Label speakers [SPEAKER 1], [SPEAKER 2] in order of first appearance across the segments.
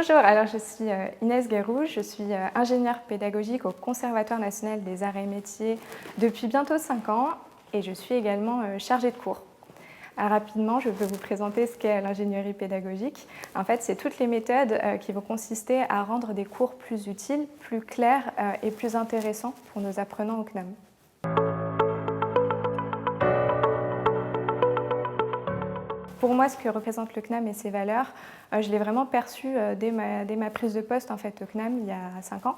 [SPEAKER 1] Bonjour, alors je suis Inès Guéroux, je suis ingénieure pédagogique au Conservatoire national des arts et métiers depuis bientôt 5 ans et je suis également chargée de cours. Rapidement, je peux vous présenter ce qu'est l'ingénierie pédagogique. En fait, c'est toutes les méthodes qui vont consister à rendre des cours plus utiles, plus clairs et plus intéressants pour nos apprenants au CNAM. Pour moi, ce que représente le CNAM et ses valeurs, je l'ai vraiment perçu dès ma prise de poste en fait, au CNAM il y a 5 ans.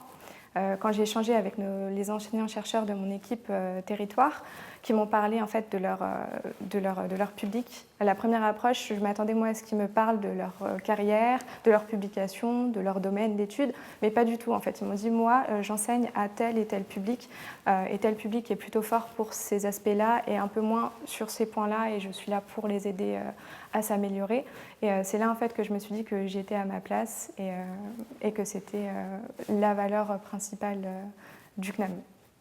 [SPEAKER 1] Quand j'ai échangé avec les enseignants-chercheurs de mon équipe territoire, qui m'ont parlé en fait, de leur public. À la première approche, je m'attendais moi à ce qu'ils me parlent de leur carrière, de leur publication, de leur domaine d'études, mais pas du tout en fait. Ils m'ont dit, moi, j'enseigne à tel et tel public est plutôt fort pour ces aspects-là et un peu moins sur ces points-là, et je suis là pour les aider à s'améliorer. Et c'est là en fait que je me suis dit que j'étais à ma place et que c'était la valeur principale du CNAM.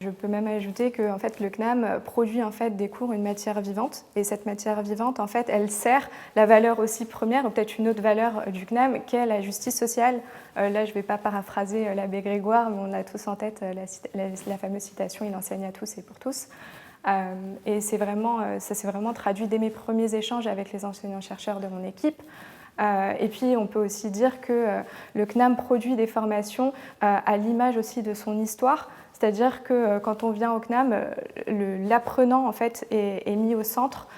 [SPEAKER 1] Je peux même ajouter que en fait, le CNAM produit en fait, des cours une matière vivante, et cette matière vivante, en fait, elle sert la valeur aussi première, ou peut-être une autre valeur du CNAM, qu'est la justice sociale. Là, je ne vais pas paraphraser l'abbé Grégoire, mais on a tous en tête la fameuse citation « Il enseigne à tous et pour tous ». Et ça s'est vraiment traduit dès mes premiers échanges avec les enseignants-chercheurs de mon équipe. Et puis on peut aussi dire que le CNAM produit des formations à l'image aussi de son histoire, c'est-à-dire que quand on vient au CNAM, l'apprenant en fait, est mis au centre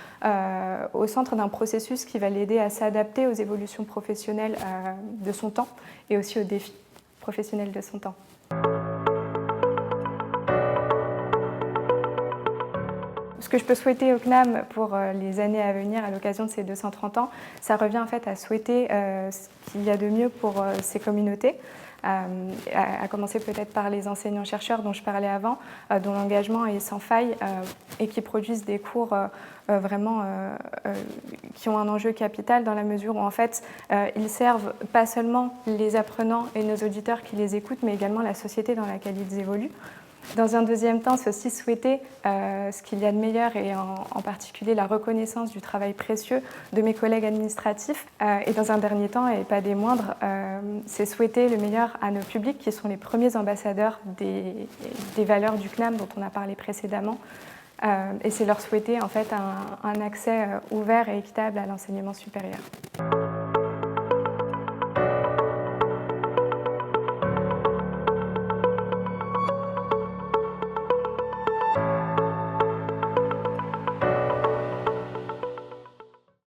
[SPEAKER 1] d'un processus qui va l'aider à s'adapter aux évolutions professionnelles de son temps et aussi aux défis professionnels de son temps. Ce que je peux souhaiter au CNAM pour les années à venir à l'occasion de ces 230 ans, ça revient en fait à souhaiter ce qu'il y a de mieux pour ces communautés, à commencer peut-être par les enseignants-chercheurs dont je parlais avant, dont l'engagement est sans faille et qui produisent des cours qui ont un enjeu capital dans la mesure où en fait ils servent pas seulement les apprenants et nos auditeurs qui les écoutent, mais également la société dans laquelle ils évoluent. Dans un deuxième temps, c'est aussi souhaiter ce qu'il y a de meilleur et en particulier la reconnaissance du travail précieux de mes collègues administratifs. Et dans un dernier temps, et pas des moindres, c'est souhaiter le meilleur à nos publics qui sont les premiers ambassadeurs des valeurs du CNAM dont on a parlé précédemment. Et c'est leur souhaiter en fait un accès ouvert et équitable à l'enseignement supérieur.